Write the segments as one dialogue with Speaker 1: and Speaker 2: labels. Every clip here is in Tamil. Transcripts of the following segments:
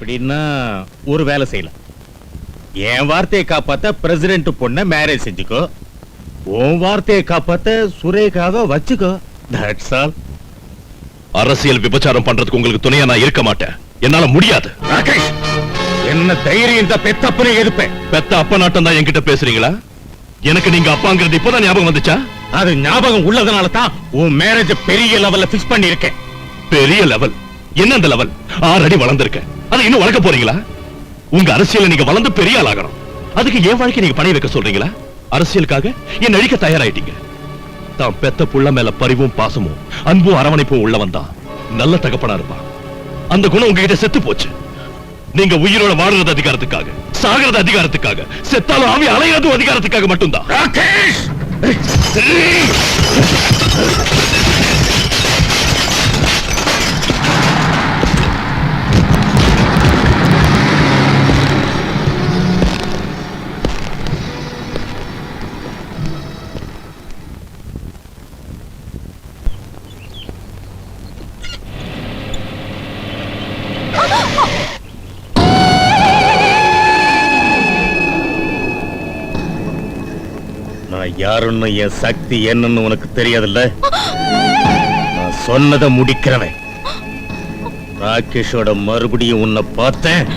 Speaker 1: அப்படின்னா ஒரு வேலை செய்யலாம். என் வார்த்தையை காப்பாத்த பிரசிடென்ட் பொண்ண மேரேஜ் செஞ்சுக்கோ, உன் வார்த்தையை காப்பாத்த சுரேகாவை வச்சுக்கோ. That's all.
Speaker 2: அரசியல் விபச்சாரம் பண்றதுக்கு உங்களுக்கு துணையா நான் இருக்க மாட்டேன். என்னால முடியாது.
Speaker 1: ராகேஷ், என்ன தைரியம் இந்த பெத்த அப்பனை எதிர்ப்பேன்?
Speaker 2: பெத்த அப்ப நாட்டம் தான் என்கிட்ட பேசுறீங்களா? எனக்கு நீங்க அப்பாங்கிறது இப்பதான் ஞாபகம் வந்துச்சா?
Speaker 1: அது ஞாபகம் உள்ளதனால தான் உன் மேரேஜ் பெரிய லெவல்ல பிக்ஸ் பண்ணி இருக்கேன்.
Speaker 2: பெரிய லெவல்? என்ன அந்த லெவல்? 6 அடி வளர்ந்திருக்கேன். அதை இன்னும் வளர்க்க போறீங்களா? உங்க அரசியல நீங்க வளர்ந்து பெரிய ஆள் ஆகணும். அதுக்கு என் வாழ்க்கை நீங்க பணி வைக்க சொல்றீங்களா? அரசியலுக்காக என் அழிக்க தயாராயிட்டீங்க. தான் பெத்த புள்ள மேல பரிவும் பாசமும் அன்பும் அரவணைப்பும் உள்ளவன் தான் நல்ல தகப்பனா இருப்பான். அந்த குணம் உங்ககிட்ட செத்து போச்சு. நீங்க உயிரோட வாடுறது அதிகாரத்துக்காக, சாகிறது அதிகாரத்துக்காக, செத்தாலும் ஆவி அலையாது அதிகாரத்துக்காக மட்டும்தான்.
Speaker 1: ராகேஷ், நான் யாருன்னு என் சக்தி என்னன்னு உனக்கு தெரியாதுல்ல? நான் சொன்னதை முடிக்கிறவன். ராகேஷோட மறுபடியும் உன்னை பார்த்தேன்,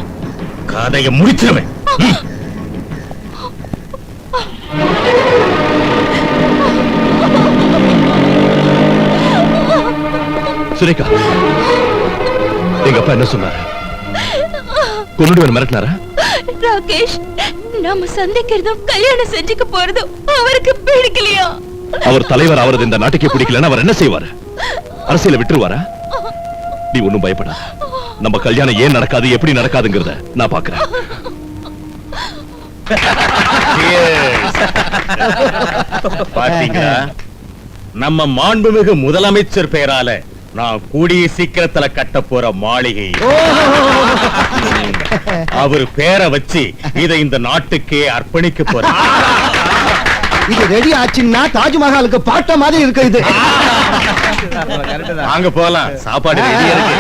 Speaker 1: கதையை முடிச்சிருவேன்.
Speaker 2: சுரேகா, எங்க அப்பா என்ன சொன்னாரு? கொன்னுடுவேன் மிரட்டினாரா?
Speaker 3: ராகேஷ், நாம சந்திக்கிறதும் கல்யாணம் செஞ்சுக்க போறதும் அவருக்கு பிடிக்கலையா?
Speaker 2: அவர் தலைவர் அவரது இந்த நாட்டுக்கே பிடிக்கலன்னா அவர் என்ன செய்வாரு? அரசியல விட்டுருவாரா? நீ ஒண்ணும் பயப்படாத. நம்ம கல்யாணம் ஏன் நடக்காது, எப்படி நடக்காதுங்கிறத நான் பாக்குறேன்.
Speaker 1: பாத்தீங்களா, நம்ம மாண்புமிகு முதலமைச்சர் பெயரால நான் கூடிய சீக்கிரத்துல கட்ட போற மாளிகை அவர் பேரை வச்சு இதை இந்த நாட்டுக்கே அர்ப்பணிக்க போறேன்.
Speaker 4: இது ரெடி ஆச்சுன்னா தாஜ்மஹாலுக்கு பாட்ட மாதிரி இருக்கு. இது
Speaker 1: அங்க போலாம், சாப்பாடு ரெடியா இருக்கு.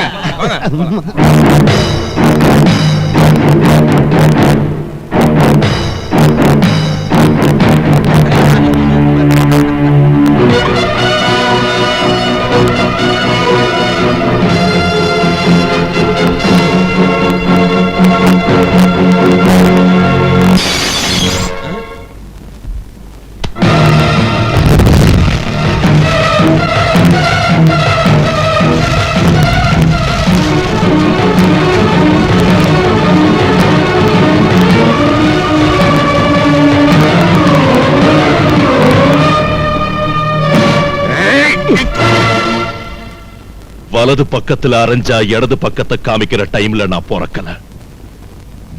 Speaker 2: வலது பக்கத்துல அரைஞ்சா இடது பக்கத்தை காமிக்கிற டைம்ல நான் பிறக்கல.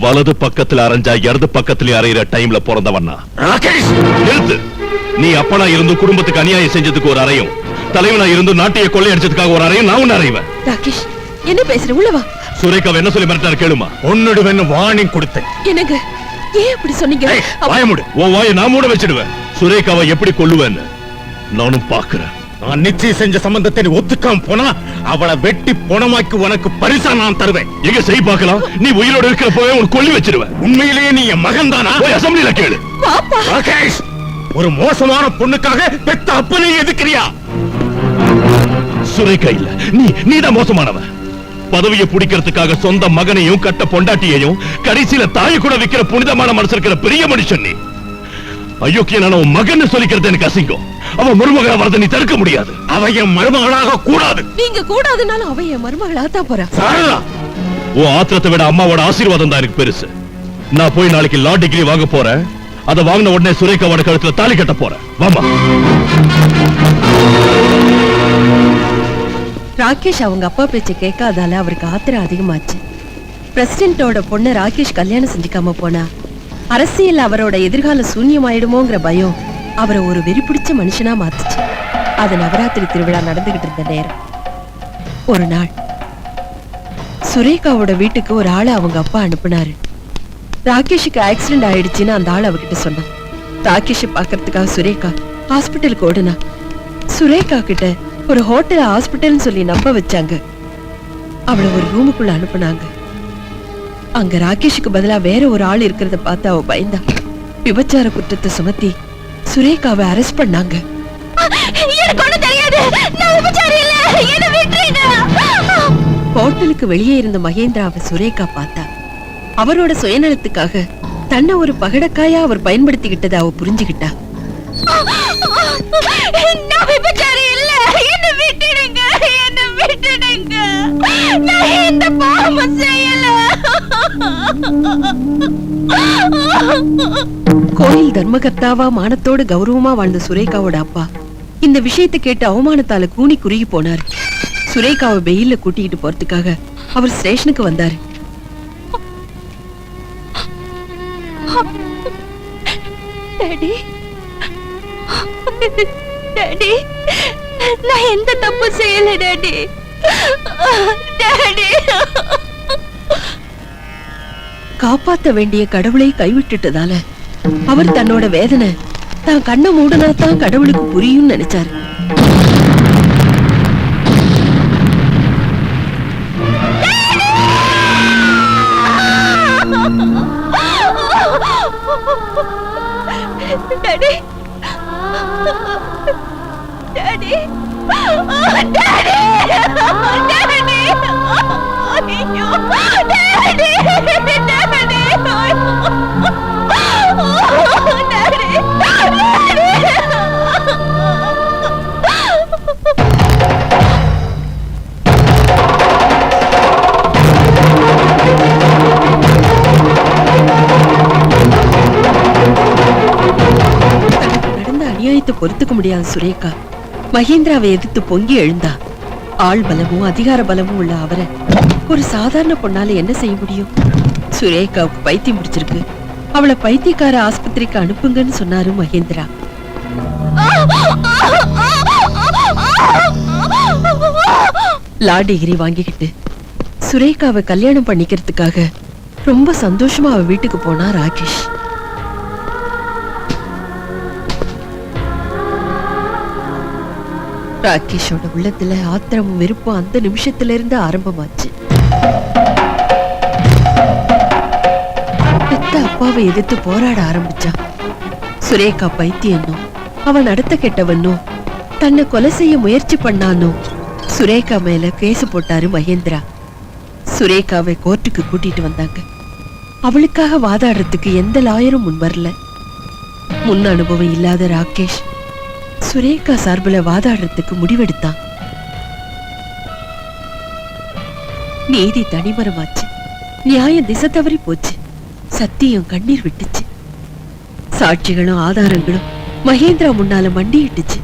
Speaker 2: வலது பக்கத்துல அரைஞ்சா இடது பக்கத்துல அறையிற டைம்ல பிறந்தவன்னா. நிறுத்து. நீ அப்பனா இருந்து குடும்பத்துக்கு அநியாயம் செஞ்சதுக்கு ஒரு அறையும், தலைவனா இருந்து நாட்டையை கொள்ளையடிச்சதுக்காக ஒரு அறையும் நான் ஒன்னு அறைவேன்.
Speaker 3: ராகேஷ், என்ன பேசுற? உள்ளவா.
Speaker 2: சுரேகாவை என்ன சொல்லி மிரட்டாரு கேளுமா?
Speaker 1: ஒன்னுடுவேன்னு வார்னிங் கொடுத்தேன்.
Speaker 3: என்னங்க, ஏன் அப்படி சொன்னீங்க?
Speaker 1: வாயமுடு.
Speaker 2: உன் வாயை நான் மூட வச்சிடுவேன். சுரேகாவை எப்படி கொல்லுவேன்னு நானும் பாக்குறேன்.
Speaker 1: நான் நிச்சயம் செஞ்ச சம்பந்தத்தை நீ ஒத்துக்காம போனா அவளை வெட்டி பொணமாக்கி உனக்கு பரிசா நான் தருவேன்.
Speaker 2: எங்க செய் பார்க்கலாம். நீ உயிரோடு இருக்கிறப்பவே உன் கொல்லி வச்சிருவேன்.
Speaker 1: உண்மையிலேயே நீ என் மகன் தானா?
Speaker 2: அசம்பிளில கேளு.
Speaker 1: ராகேஷ், ஒரு மோசமான பொண்ணுக்காக பெத்த அப்பனை எதுக்குறியா?
Speaker 2: சுரேகா இல்ல, நீதான் மோசமானவன். பதவியை பிடிக்கிறதுக்காக சொந்த மகனையும் கட்ட பொண்டாட்டியையும் கடைசியில தாயை கூட விக்கிற புனிதமான மனசு இருக்கிற பெரிய மனுஷன் நீ. அயோக்கியனான உன் மகன் சொல்லிக்கிறது எனக்கு அசிங்கம். அவன் மருமகளா வரத நீ தடுக்க முடியாது.
Speaker 1: அவ என் மருமகளாக கூடாது.
Speaker 3: நீங்க கூடாதுனாலும் அவ என் மருமகளாக தான் போறா.
Speaker 2: உன் ஆத்திரத்தை விட அம்மாவோட ஆசீர்வாதம் தான் எனக்கு பெருசு. நான் போய் நாளைக்கு லா டிகிரி வாங்க போறேன். அதை வாங்கின உடனே சுரேகாவோட கழுத்துல தாலி கட்ட போறேன். வாமா.
Speaker 3: ராகேஷ் அவங்க அப்பா பேச்ச கேட்காதால அவருக்கு ஆத்திரம் அதிகமாச்சு. பிரசிடென்ட்டோட பொண்ணு ராகேஷ் கல்யாணம் செஞ்சுக்காம போனா அரசியல் அவரோட எதிர்கால சூன்யமாயிடுமோங்கிற பயம் அவரை ஒரு வெறி பிடிச்ச மனுஷனா மாத்துச்சு. அது நவராத்திரி திருவிழா நடந்துகிட்டு இருந்த நேரம். ஒரு நாள் சுரேகாவோட வீட்டுக்கு ஒரு ஆளை அவங்க அப்பா அனுப்புனாரு. ராகேஷுக்கு ஆக்சிடென்ட் ஆயிடுச்சுன்னு அந்த ஆள் அவகிட்ட சொன்னான். ராகேஷ் பாக்கிறதுக்காக சுரேகா ஹாஸ்பிட்டலுக்கு ஓடுனா. சுரேகா கிட்ட ஒரு ஹோட்டல் ஹாஸ்பிட்டல்னு சொல்லி நம்ப வச்சாங்க. அவளை ஒரு ரூமுக்குள்ள அனுப்புனாங்க. அங்க ராகேஷுக்கு பதிலா வேற ஒரு ஆள் இருக்கிறத பார்த்து அவ பயந்தா. விபச்சார குற்றத்தை சுமத்தி சுரேகாவை அரெஸ்ட் பண்ணாங்க. ஹோட்டலுக்கு வெளியே இருந்த மகேந்திராவை சுரேகா பார்த்தா. அவரோட சுயநலத்துக்காக தன்னை ஒரு பகடக்காயா அவர் பயன்படுத்திக்கிட்டதை அவ புரிஞ்சுக்கிட்டா. கோயில் தர்மகர்த்தாவா மானத்தோடு கௌரவமா வாழ்ந்த சுரேகாவோட அப்பா இந்த விஷயத்தை கேட்டு அவமானத்தால கூனி குறுகி போனார். சுரேகாவை வெயில்ல கூட்டிட்டு போறதுக்காக அவர் ஸ்டேஷனுக்கு வந்தாரு.
Speaker 5: டாடி, டாடி, நான் எந்த தப்பு செய்யல டாடி. டாடி,
Speaker 3: காப்பாத்த வேண்டிய கடவுளை கைவிட்டுட்டதால அவர் தன்னோட வேதனை தான் கண்ணை மூடனா தான் கடவுளுக்கு புரியும் நினைச்சாரு.
Speaker 5: டாடி, டாடி, டாடி, டாடி, ஐயோ, டாடி, டாடி,
Speaker 3: நடந்த அநியாயத்தை பொறுத்துக்க முடியாத சுரேகா மகேந்திராவை எதிர்த்து பொங்கி எழுந்தா. ஆள் பலமும் அதிகார பலமும் உள்ள அவரை ஒரு சாதாரண பொண்ணால என்ன செய்ய முடியும்? சுரேகாவுக்கு பைத்தியம் பிடிச்சிருக்கு, அவளை பைத்தியக்கார ஆஸ்பத்திரிக்கு அனுப்புங்கன்னு சொன்னாரு மகேந்திரா. லா டிகிரி வாங்கிக்கிட்டு சுரேகாவை கல்யாணம் பண்ணிக்கிறதுக்காக ரொம்ப சந்தோஷமா அவ வீட்டுக்கு போனா ராகேஷ். ராகேஷோட உள்ளத்துல ஆத்திரமும் வெறுப்பும் அந்த நிமிஷத்துல இருந்து ஆரம்பமாச்சு. பெத்த அப்பாவை எதிர்த்து போராட ஆரம்பிச்சான். சுரேகா பைத்தியனும் அவன் அடுத்த கெட்டவனும் தன்னை கொலை செய்ய முயற்சி பண்ணானோ சுரேகா மேல கேஸ் போட்டாரு மகேந்திரா. சுரேகாவை கோர்ட்டுக்கு கூட்டிட்டு வந்தாங்க. அவளுக்காக வாதாடுறதுக்கு எந்த லாயரும் முன் வரல. முன் அனுபவம் இல்லாத ராகேஷ் சுரேகா சார்பில் வாதாடுறதுக்கு முடிவெடுத்தான். நீதி தனிமரமாச்சு, நியாயம் திசை தவறி போச்சு, சத்தியம் கண்ணீர் விட்டுச்சு. சாட்சிகளும் ஆதாரங்களும் மகேந்திரா முன்னால மண்டியிட்டுச்சு.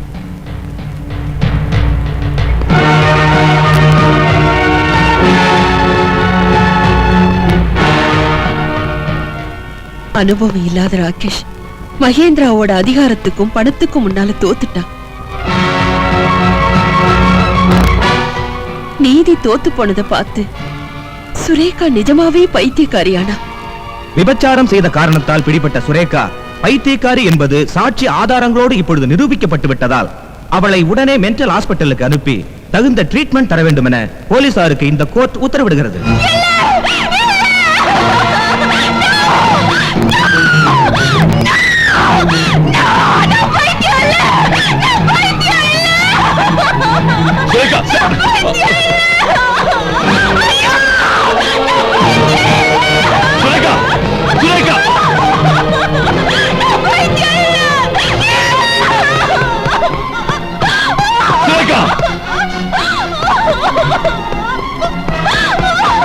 Speaker 3: அனுபவம் இல்லாத ராகேஷ் மகேந்திராவோட அதிகாரத்துக்கும் பணத்துக்கும் முன்னால தோத்துட்டான். நீதி தோத்து போனதை பார்த்து சுரேகா நிஜமாவே பைத்தியக்காரியானா.
Speaker 6: விபச்சாரம் செய்த காரணத்தால் பிடிபட்ட சுரேகா பைத்தியக்காரி என்பது சாட்சி ஆதாரங்களோடு இப்பொழுது நிரூபிக்கப்பட்டு விட்டதால் அவளை உடனே மென்டல் ஹாஸ்பிட்டலுக்கு அனுப்பி தகுந்த ட்ரீட்மெண்ட் தர வேண்டும் என போலீசாருக்கு இந்த கோர்ட் உத்தரவிடுகிறது.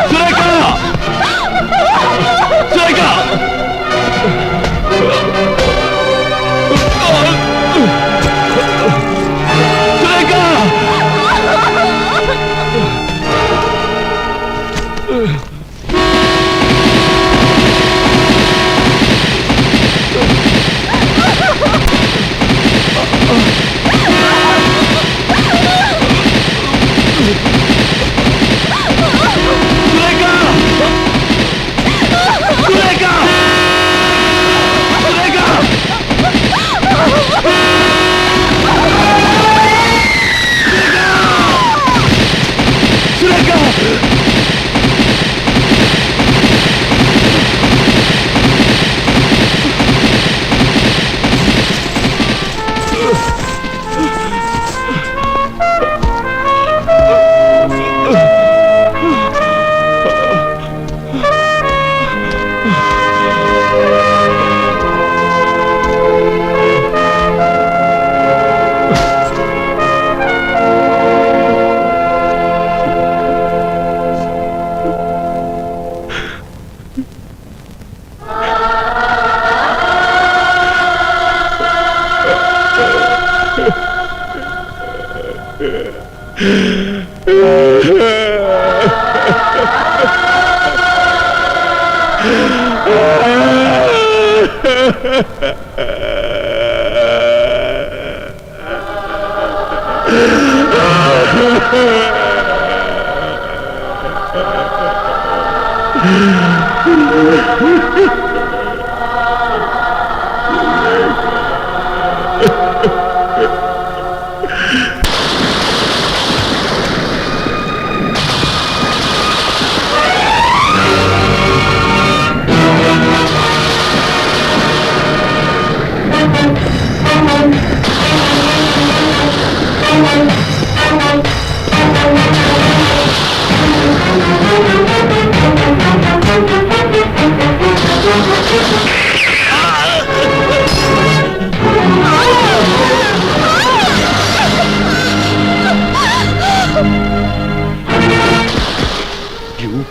Speaker 2: Surekha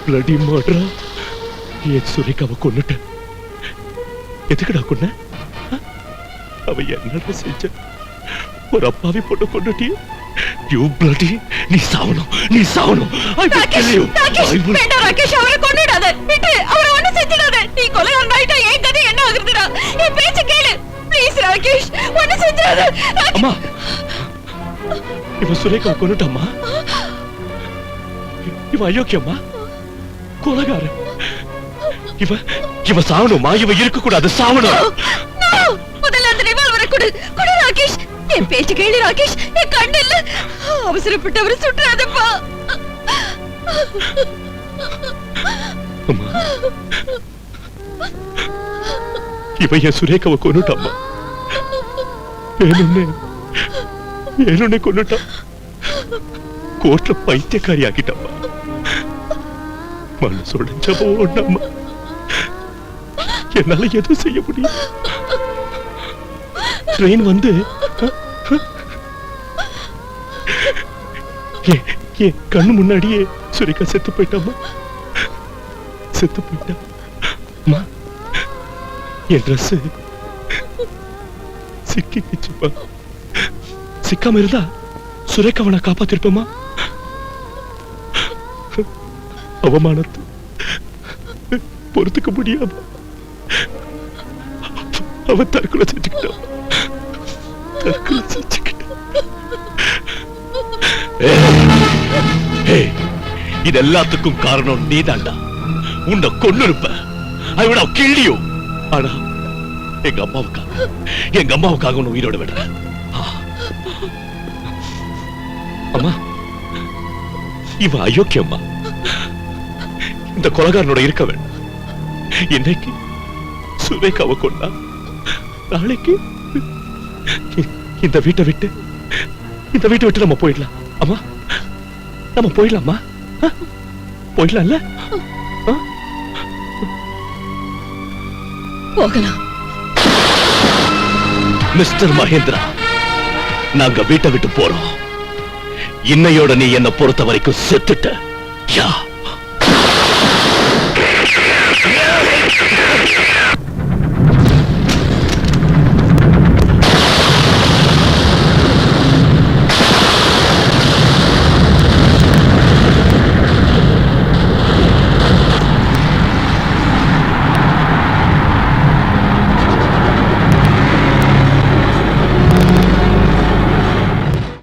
Speaker 2: bloody murderer. ஏன் சுரேகாவை கொன்னுட்ட? எதுக்குடா கொன்ன? அவ என்னடா செஞ்ச? ஒரு அப்பாவி பொண்ணு கொன்னுட்டியே. You bloody, நீ சாவணும். I will kill you.
Speaker 5: வேண்டாம் ராகேஷ், அவரை கொன்னுடாத. விட்டு, அவரை ஒண்ணும் செஞ்சிடாத. நீ கொலைகாரன் ஆயிட்டா என் கதை என்ன ஆகுறதுடா? என் பேச்ச கேளு. ப்ளீஸ் ராகேஷ், ஒண்ணும் செஞ்சிடாத.
Speaker 2: அம்மா, இவ சுரேகாவை கொன்னுட்டாம்மா. இவ அயோக்கியம்மா, கொலைகாரன். இவ சாவணுமா? இவ இருக்க கூடாது, சாவணும்.
Speaker 5: முதல்ல அந்த ரிவால்வரை கொடு ராகேஷ். என் பேச்சு கேளு ராகேஷ், என் கண்ணு இல்ல. அவசரப்பட்டு அவரை சுட்டுறாதப்பா.
Speaker 2: அம்மா, இவ என் சுரேகாவை கொன்னுட்டாம்மா. ஏனுன்னே கொன்னுட்டா. கோர்ட்ல பைத்தியக்காரி ஆக்கிட்டாம்மா. மனசு உடைஞ்சப்போ ஒண்ணம்மா, என்னால எதுவும் செய்ய முடியும். ட்ரெயின் வந்து என் கண்ணு முன்னாடியே சுரேகா செத்து போயிட்டாமா. செத்து போயிட்டா. அம்மா, என் ட்ரெஸ் சிக்கிச்சுப்பா. சிக்காம இருந்தா சுரேகாவை நான் காப்பாத்திருப்பேமா. அவமானத்தை பொறுத்துக்க முடியாம அவ தற்கொலை செஞ்சுக்கிட்டா. இது எல்லாத்துக்கும் காரணம் நீதாண்டா. உன்னை கொன்னு இருப்ப. I would have killed you. ஆனா எங்க அம்மாவுக்காக உன்னை உயிரோட விடுறேன். அம்மா, இவ அயோக்கியம்மா. இந்த கொலைகாரனோட இருக்க வேண்டாம். இன்னைக்கு சுரேகாவை கொண்டா, நாளைக்கு இந்த வீட்டை விட்டு நம்ம போயிடலாம். அம்மா, நம்ம போயிடலாமா? போயிடலாம்ல?
Speaker 3: போகலாம்.
Speaker 2: மிஸ்டர் மகேந்திரா, நாங்க வீட்டை விட்டு போறோம். இன்னையோட நீ என்ன பொறுத்த வரைக்கும் செத்துட்ட. யா.